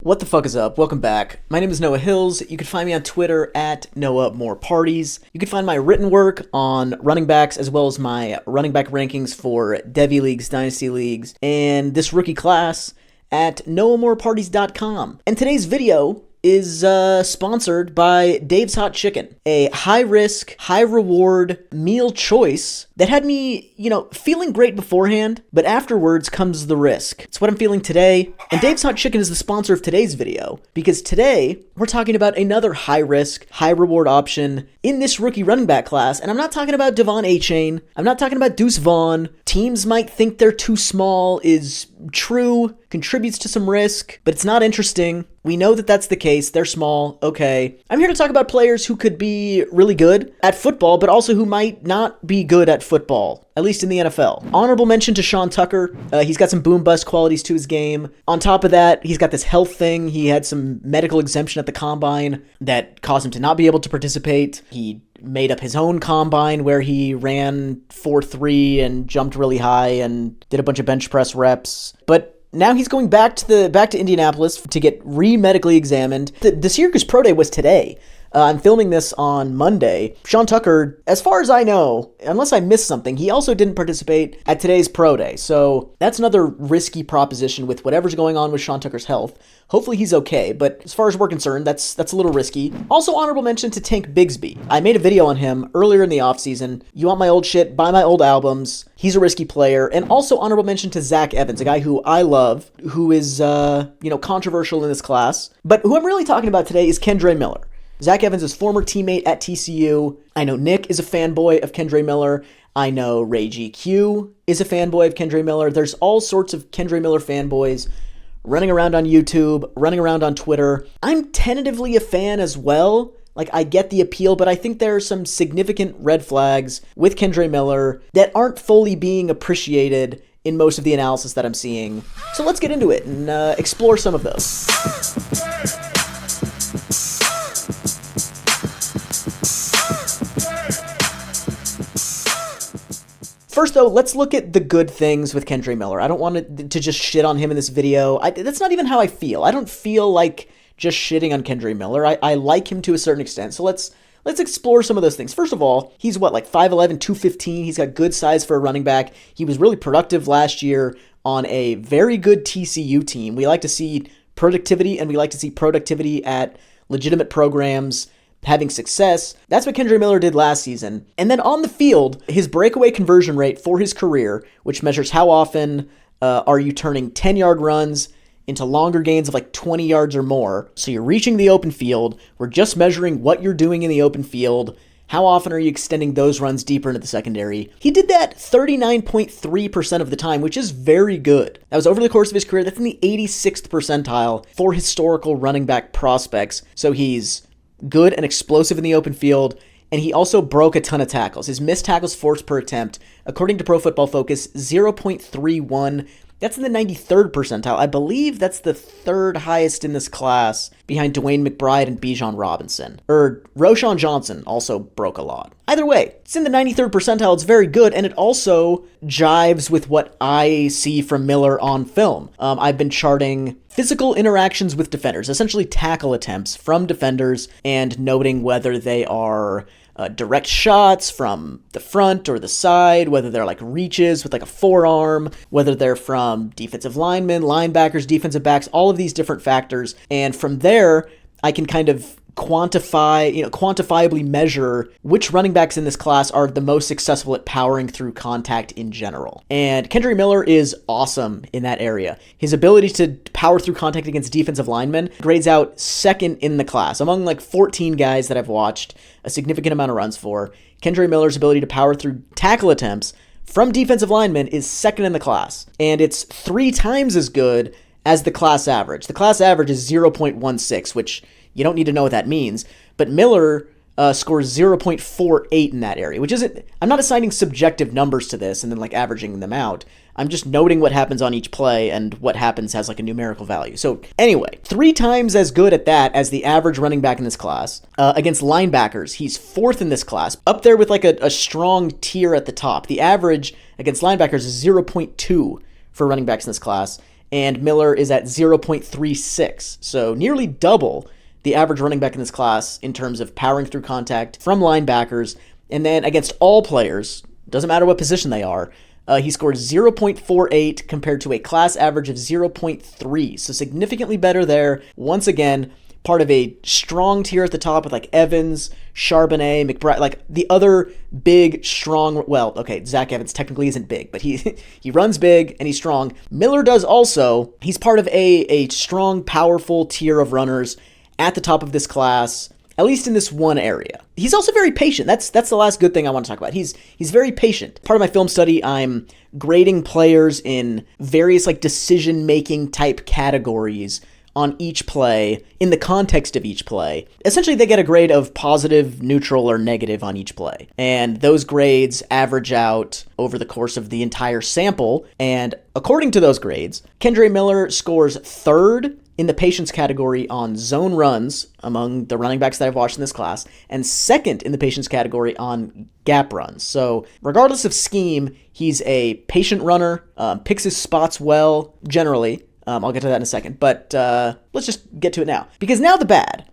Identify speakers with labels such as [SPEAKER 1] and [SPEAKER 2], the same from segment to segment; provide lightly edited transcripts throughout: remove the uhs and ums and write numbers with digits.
[SPEAKER 1] What the fuck is up? Welcome back. My name is Noah Hills. You can find me on Twitter at noahmoreparties. You can find my written work on running backs as well as my running back rankings for Devy leagues, dynasty leagues, and this rookie class at noahmoreparties.com. And today's video is sponsored by Dave's Hot Chicken, a high-risk, high-reward meal choice that had me, feeling great beforehand, but afterwards comes the risk. It's what I'm feeling today, and Dave's Hot Chicken is the sponsor of today's video, because today we're talking about another high-risk, high-reward option in this rookie running back class, and I'm not talking about Devon A-Chain, I'm not talking about Deuce Vaughn. Teams might think they're too small is true, contributes to some risk, but it's not interesting. We know that that's the case. They're small. Okay. I'm here to talk about players who could be really good at football, but also who might not be good at football, at least in the NFL. Honorable mention to Sean Tucker. He's got some boom-bust qualities to his game. On top of that, he's got this health thing. He had some medical exemption at the combine that caused him to not be able to participate. He made up his own combine where he ran 4.3 and jumped really high and did a bunch of bench press reps. But now he's going back to Indianapolis to get re-medically examined. The Syracuse Pro Day was today. I'm filming this on Monday. Sean Tucker, as far as I know, unless I missed something, he also didn't participate at today's Pro Day. So that's another risky proposition with whatever's going on with Sean Tucker's health. Hopefully he's okay, but as far as we're concerned, that's a little risky. Also, honorable mention to Tank Bigsby. I made a video on him earlier in the offseason. You want my old shit, buy my old albums. He's a risky player. And also honorable mention to Zach Evans, a guy who I love, who is, controversial in this class. But who I'm really talking about today is Kendre Miller. Zach Evans is former teammate at TCU. I know Nick is a fanboy of Kendre Miller. I know Ray GQ is a fanboy of Kendre Miller. There's all sorts of Kendre Miller fanboys running around on YouTube, running around on Twitter. I'm tentatively a fan as well. I get the appeal, but I think there are some significant red flags with Kendre Miller that aren't fully being appreciated in most of the analysis that I'm seeing. So let's get into it and explore some of those. First, though, let's look at the good things with Kendre Miller. I don't want to just shit on him in this video. That's not even how I feel. I don't feel like just shitting on Kendre Miller. I like him to a certain extent. So let's explore some of those things. First of all, he's 5'11", 215. He's got good size for a running back. He was really productive last year on a very good TCU team. We like to see productivity, and we like to see productivity at legitimate programs having success. That's what Kendre Miller did last season. And then on the field, his breakaway conversion rate for his career, which measures how often are you turning 10-yard runs into longer gains of 20 yards or more. So you're reaching the open field. We're just measuring what you're doing in the open field. How often are you extending those runs deeper into the secondary? He did that 39.3% of the time, which is very good. That was over the course of his career. That's in the 86th percentile for historical running back prospects. So he's good and explosive in the open field, and he also broke a ton of tackles. His missed tackles forced per attempt, according to Pro Football Focus, 0.31. That's in the 93rd percentile. I believe that's the third highest in this class, behind Dwayne McBride and Bijan Robinson. Roshan Johnson also broke a lot. Either way, it's in the 93rd percentile. It's very good, and it also jives with what I see from Miller on film. I've been charting physical interactions with defenders, essentially tackle attempts from defenders, and noting whether they are direct shots from the front or the side, whether they're reaches with a forearm, whether they're from defensive linemen, linebackers, defensive backs, all of these different factors. And from there, I can kind of quantifiably measure which running backs in this class are the most successful at powering through contact in general. And Kendre Miller is awesome in that area. His ability to power through contact against defensive linemen grades out second in the class. Among 14 guys that I've watched a significant amount of runs for, Kendre Miller's ability to power through tackle attempts from defensive linemen is second in the class. And it's 3 times as good as the class average. The class average is 0.16, which you don't need to know what that means, but Miller scores 0.48 in that area, which isn't, I'm not assigning subjective numbers to this and then averaging them out. I'm just noting what happens on each play, and what happens has a numerical value. So anyway, 3 times as good at that as the average running back in this class. Against linebackers, he's 4th in this class, up there with a strong tier at the top. The average against linebackers is 0.2 for running backs in this class. and Miller is at 0.36. So nearly double the average running back in this class in terms of powering through contact from linebackers. And then against all players, doesn't matter what position they are, he scored 0.48 compared to a class average of 0.3. So significantly better there. Once again, part of a strong tier at the top with like Evans, Charbonnet, McBride, like the other big, strong, well, okay, Zach Evans technically isn't big, but he runs big and he's strong. Miller does also. He's part of a strong, powerful tier of runners at the top of this class, at least in this one area. He's also very patient. That's the last good thing I want to talk about. He's very patient. Part of my film study, I'm grading players in various like decision-making type categories on each play, in the context of each play. Essentially, they get a grade of positive, neutral, or negative on each play. And those grades average out over the course of the entire sample. And according to those grades, Kendre Miller scores third in the patience category on zone runs among the running backs that I've watched in this class, and second in the patience category on gap runs. So regardless of scheme, he's a patient runner, picks his spots well, generally. I'll get to that in a second, but let's just get to it now. Because now the bad.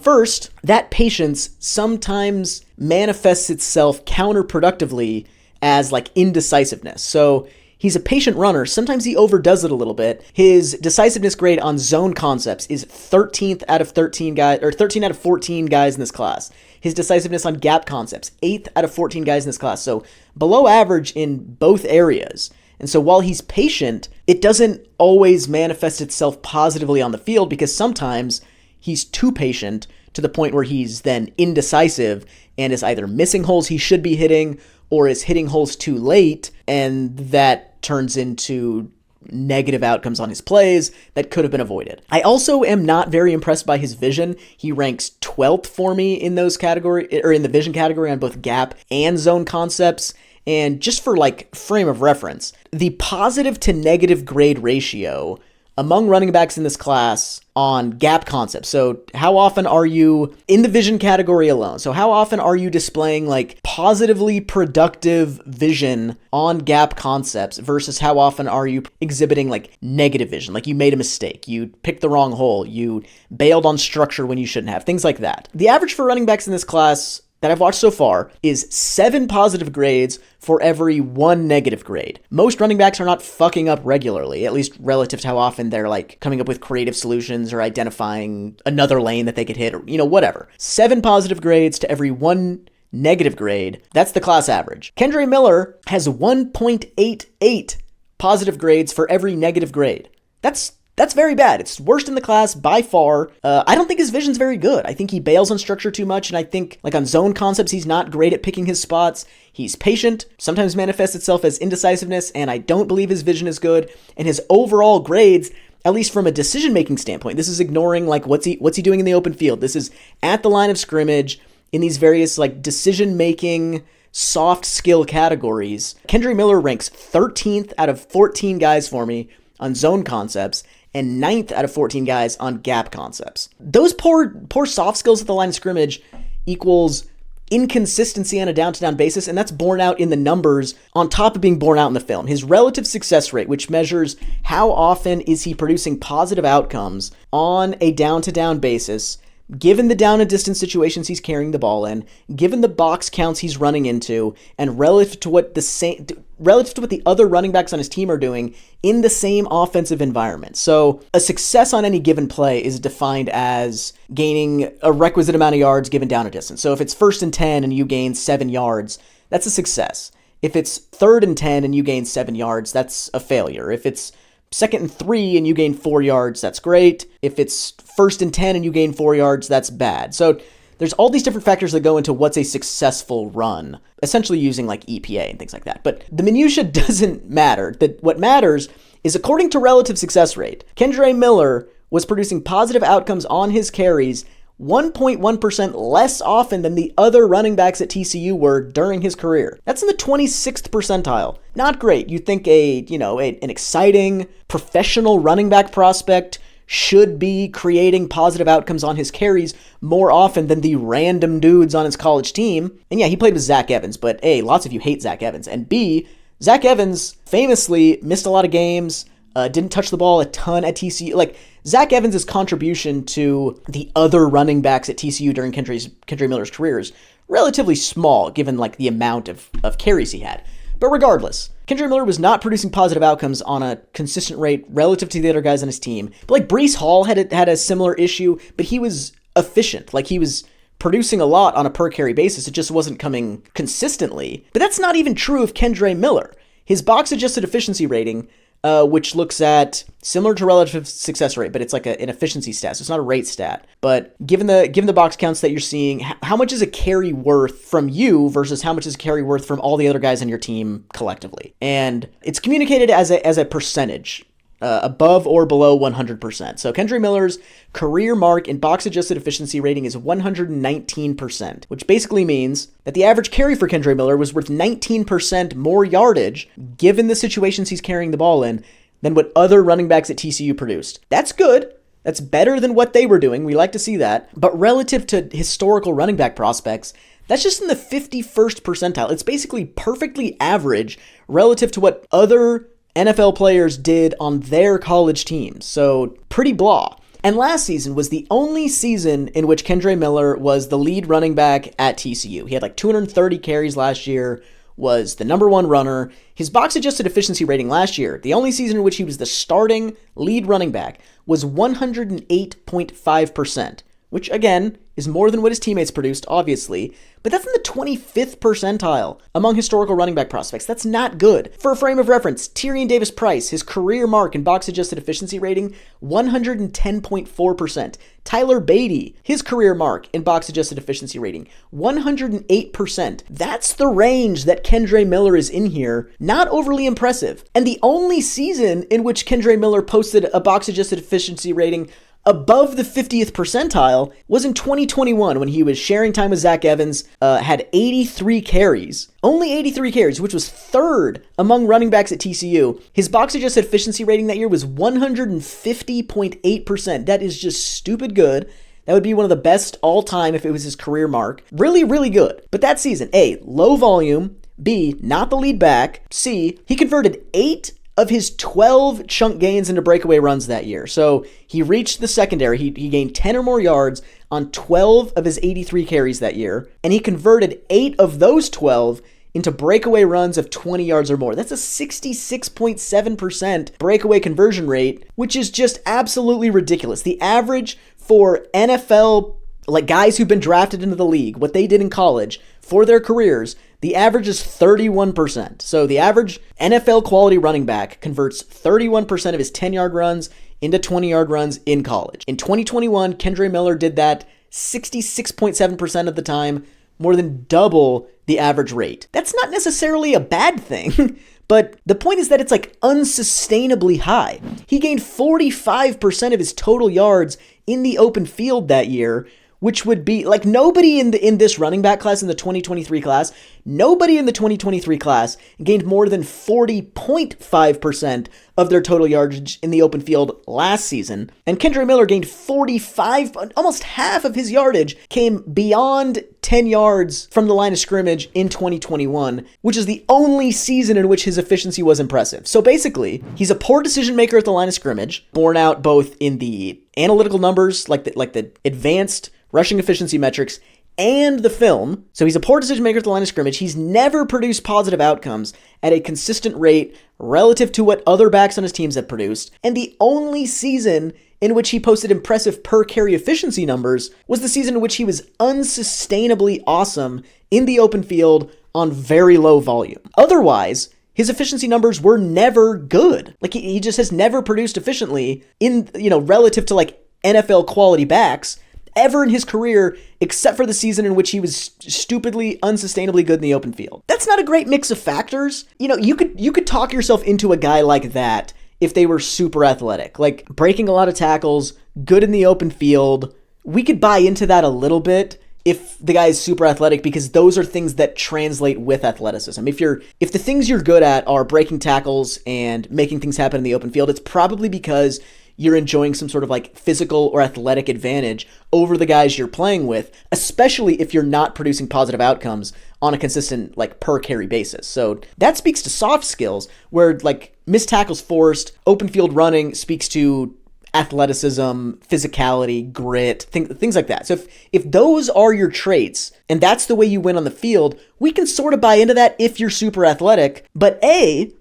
[SPEAKER 1] First, that patience sometimes manifests itself counterproductively as like indecisiveness. So he's a patient runner. Sometimes he overdoes it a little bit. His decisiveness grade on zone concepts is 13th out of 13 guys, or 13 out of 14 guys in this class. His decisiveness on gap concepts, 8th out of 14 guys in this class. So below average in both areas. And so while he's patient, it doesn't always manifest itself positively on the field because sometimes he's too patient to the point where he's then indecisive and is either missing holes he should be hitting or is hitting holes too late, and that turns into negative outcomes on his plays that could have been avoided. I also am not very impressed by his vision. He ranks 12th for me in those category, or in the vision category on both gap and zone concepts. And just for like frame of reference, the positive to negative grade ratio among running backs in this class on gap concepts. So how often are you in the vision category alone? So how often are you displaying like positively productive vision on gap concepts versus how often are you exhibiting like negative vision? Like you made a mistake, you picked the wrong hole, you bailed on structure when you shouldn't have, things like that. The average for running backs in this class that I've watched so far is 7 positive grades for every 1 negative grade. Most running backs are not fucking up regularly, at least relative to how often they're like coming up with creative solutions or identifying another lane that they could hit or, whatever. 7 positive grades to every 1 negative grade. That's the class average. Kendre Miller has 1.88 positive grades for every negative grade. That's very bad. It's worst in the class by far. I don't think his vision's very good. I think he bails on structure too much, and I think, like on zone concepts, he's not great at picking his spots. He's patient, sometimes manifests itself as indecisiveness, and I don't believe his vision is good. And his overall grades, at least from a decision-making standpoint, this is ignoring like what's he doing in the open field. This is at the line of scrimmage in these various like decision-making soft skill categories. Kendre Miller ranks 13th out of 14 guys for me on zone concepts, and 9th out of 14 guys on gap concepts. Those poor soft skills at the line of scrimmage equals inconsistency on a down-to-down basis, and that's borne out in the numbers on top of being borne out in the film. His relative success rate, which measures how often is he producing positive outcomes on a down-to-down basis, given the down and distance situations he's carrying the ball in, given the box counts he's running into, and relative to what the other running backs on his team are doing in the same offensive environment. So a success on any given play is defined as gaining a requisite amount of yards given down a distance. So if it's 1st and 10 and you gain 7 yards, that's a success. If it's 3rd and 10 and you gain 7 yards, that's a failure. If it's 2nd and 3 and you gain 4 yards, that's great. If it's 1st and 10 and you gain 4 yards, that's bad. So there's all these different factors that go into what's a successful run, essentially using like EPA and things like that. But the minutia doesn't matter. What matters is according to relative success rate, Kendre Miller was producing positive outcomes on his carries 1.1% less often than the other running backs at TCU were during his career. That's in the 26th percentile. Not great. You'd think an exciting professional running back prospect should be creating positive outcomes on his carries more often than the random dudes on his college team. And yeah, he played with Zach Evans, but A, lots of you hate Zach Evans. And B, Zach Evans famously missed a lot of games, Didn't touch the ball a ton at TCU. Like, Zach Evans' contribution to the other running backs at TCU during Kendre Miller's career is relatively small, given like the amount of carries he had. But regardless, Kendre Miller was not producing positive outcomes on a consistent rate relative to the other guys on his team. But like Breece Hall had a similar issue, but he was efficient. Like, he was producing a lot on a per carry basis. It just wasn't coming consistently. But that's not even true of Kendre Miller. His box adjusted efficiency rating, which looks at similar to relative success rate, but it's like an efficiency stat, so it's not a rate stat. But given the box counts that you're seeing, how much is a carry worth from you versus how much is a carry worth from all the other guys on your team collectively? And it's communicated as a percentage. Above or below 100%. So Kendre Miller's career mark in box adjusted efficiency rating is 119%, which basically means that the average carry for Kendre Miller was worth 19% more yardage given the situations he's carrying the ball in than what other running backs at TCU produced. That's good. That's better than what they were doing. We like to see that. But relative to historical running back prospects, that's just in the 51st percentile. It's basically perfectly average relative to what other NFL players did on their college teams, so pretty blah. And last season was the only season in which Kendre Miller was the lead running back at TCU. He had like 230 carries last year, was the number one runner. His box adjusted efficiency rating last year, the only season in which he was the starting lead running back, was 108.5%, which again is more than what his teammates produced, obviously, but that's in the 25th percentile among historical running back prospects. That's not good. For a frame of reference, Tyrion Davis-Price, his career mark in box-adjusted efficiency rating, 110.4%. Tyler Beatty, his career mark in box-adjusted efficiency rating, 108%. That's the range that Kendre Miller is in here. Not overly impressive. And the only season in which Kendre Miller posted a box-adjusted efficiency rating above the 50th percentile was in 2021 when he was sharing time with Zach Evans, had 83 carries. Only 83 carries, which was third among running backs at TCU. His box-adjusted efficiency rating that year was 150.8%. That is just stupid good. That would be one of the best all time if it was his career mark. Really, really good. But that season, A, low volume, B, not the lead back, C, he converted 8 of his 12 chunk gains into breakaway runs that year. So he reached the secondary. He gained 10 or more yards on 12 of his 83 carries that year, and he converted 8 of those 12 into breakaway runs of 20 yards or more. That's a 66.7% breakaway conversion rate, which is just absolutely ridiculous. The average for NFL, like guys who've been drafted into the league, what they did in college for their careers, the average is 31%. So the average NFL quality running back converts 31% of his 10-yard runs into 20-yard runs in college. In 2021, Kendre Miller did that 66.7% of the time, more than double the average rate. That's not necessarily a bad thing, but the point is that it's like unsustainably high. He gained 45% of his total yards in the open field that year, which would be like nobody in this running back class, in the 2023 class, nobody in the 2023 class gained more than 40.5% of their total yardage in the open field last season. And Kendre Miller gained 45, almost half of his yardage came beyond 10 yards from the line of scrimmage in 2021, which is the only season in which his efficiency was impressive. So basically, he's a poor decision maker at the line of scrimmage, borne out both in the analytical numbers, like the advanced rushing efficiency metrics, and the film. So he's a poor decision maker at the line of scrimmage. He's never produced positive outcomes at a consistent rate relative to what other backs on his teams have produced. And the only season in which he posted impressive per carry efficiency numbers was the season in which he was unsustainably awesome in the open field on very low volume. Otherwise, his efficiency numbers were never good. Like he just has never produced efficiently in, relative to like NFL quality backs ever in his career, except for the season in which he was stupidly, unsustainably good in the open field. That's not a great mix of factors. You could talk yourself into a guy like that if they were super athletic, like breaking a lot of tackles, good in the open field. We could buy into that a little bit if the guy is super athletic, because those are things that translate with athleticism. If the things you're good at are breaking tackles and making things happen in the open field, it's probably because you're enjoying some sort of like physical or athletic advantage over the guys you're playing with, especially if you're not producing positive outcomes on a consistent, like, per carry basis. So that speaks to soft skills, where, like, missed tackles forced, open field running speaks to athleticism, physicality, grit, things like that. So if those are your traits, and that's the way you win on the field, we can sort of buy into that if you're super athletic. But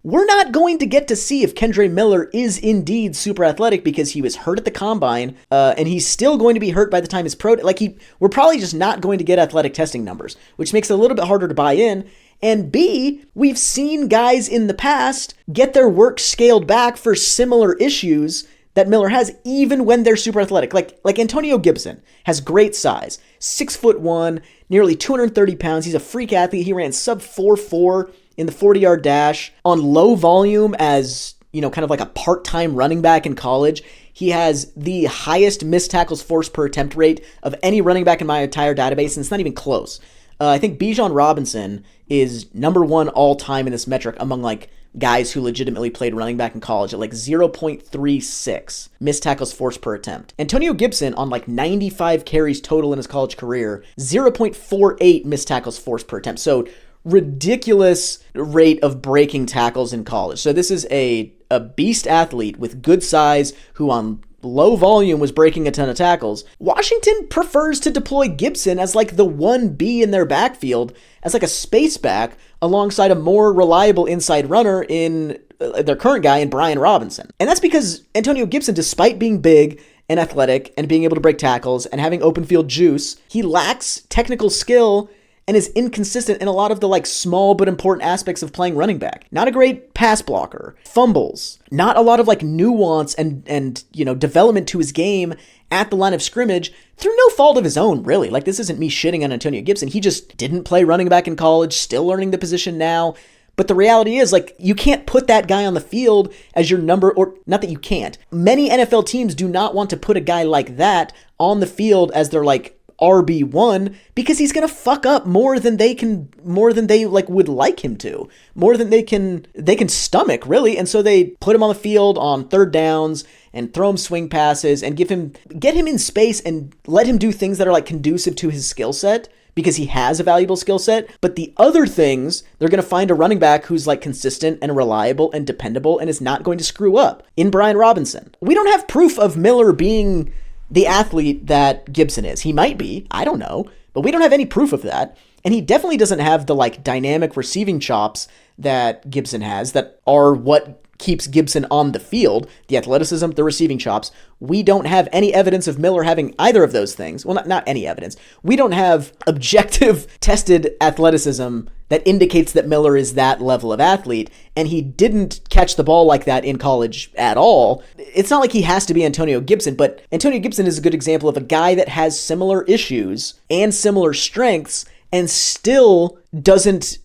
[SPEAKER 1] we're not going to get to see if Kendre Miller is indeed super athletic because he was hurt at the combine, and he's still going to be hurt by the time his pro. We're probably just not going to get athletic testing numbers, which makes it a little bit harder to buy in. And B, we've seen guys in the past get their work scaled back for similar issues that Miller has, even when they're super athletic. Like Antonio Gibson has great size, 6'1", nearly 230 pounds. He's a freak athlete. He ran sub 4.4 in the 40-yard dash on low volume as, kind of like a part-time running back in college. He has the highest missed tackles forced per attempt rate of any running back in my entire database, and it's not even close. I think Bijan Robinson is number one all-time in this metric among, like, guys who legitimately played running back in college at, like, 0.36 missed tackles forced per attempt. Antonio Gibson, on, like, 95 carries total in his college career, 0.48 missed tackles forced per attempt. So ridiculous rate of breaking tackles in college. So this is a beast athlete with good size who on low volume was breaking a ton of tackles. Washington prefers to deploy Gibson as, like, the 1B in their backfield, as, like, a space back alongside a more reliable inside runner in their current guy in Brian Robinson. And that's because Antonio Gibson, despite being big and athletic and being able to break tackles and having open field juice, he lacks technical skill and is inconsistent in a lot of the, like, small but important aspects of playing running back. Not a great pass blocker, fumbles, not a lot of, like, nuance and development to his game at the line of scrimmage through no fault of his own, really. Like, this isn't me shitting on Antonio Gibson. He just didn't play running back in college, still learning the position now. But the reality is, like, you can't put that guy on the field as your number, or not that you can't. Many NFL teams do not want to put a guy like that on the field as their, like, RB1, because he's gonna fuck up more than they like would like him to, more than they can stomach, really. And so they put him on the field on third downs and throw him swing passes and get him in space and let him do things that are, like, conducive to his skill set, because he has a valuable skill set. But the other things, they're going to find a running back who's, like, consistent and reliable and dependable and is not going to screw up in Brian Robinson. We don't have proof of Miller being the athlete that Gibson is. He might be, I don't know, but we don't have any proof of that. And he definitely doesn't have the, like, dynamic receiving chops that Gibson has, that are what keeps Gibson on the field, the athleticism, the receiving chops. We don't have any evidence of Miller having either of those things. Well, not any evidence. We don't have objective tested athleticism that indicates that Miller is that level of athlete, and he didn't catch the ball like that in college at all. It's not like he has to be Antonio Gibson, but Antonio Gibson is a good example of a guy that has similar issues and similar strengths and still doesn't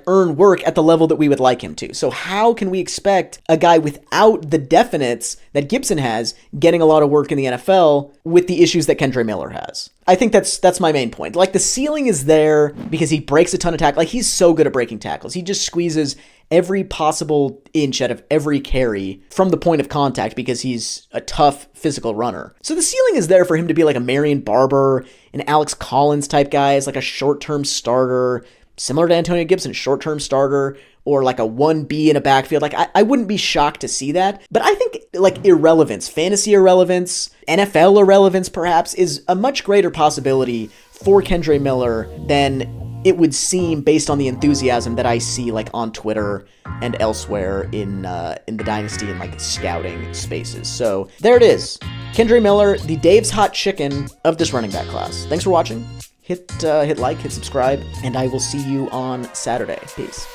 [SPEAKER 1] earn work at the level that we would like him to. So how can we expect a guy without the definites that Gibson has getting a lot of work in the NFL with the issues that Kendre Miller has? I think that's my main point. Like, the ceiling is there because he breaks a ton of tackles. Like, he's so good at breaking tackles. He just squeezes every possible inch out of every carry from the point of contact because he's a tough physical runner. So the ceiling is there for him to be like a Marion Barber, an Alex Collins type guy, as like a short-term starter, similar to Antonio Gibson, short-term starter, or like a 1B in a backfield. Like, I wouldn't be shocked to see that. But I think, like, irrelevance, fantasy irrelevance, NFL irrelevance perhaps, is a much greater possibility for Kendre Miller than it would seem based on the enthusiasm that I see, like, on Twitter and elsewhere in the Dynasty and, like, scouting spaces. So there it is. Kendre Miller, the Dave's Hot Chicken of this running back class. Thanks for watching. Hit like, hit subscribe, and I will see you on Saturday. Peace.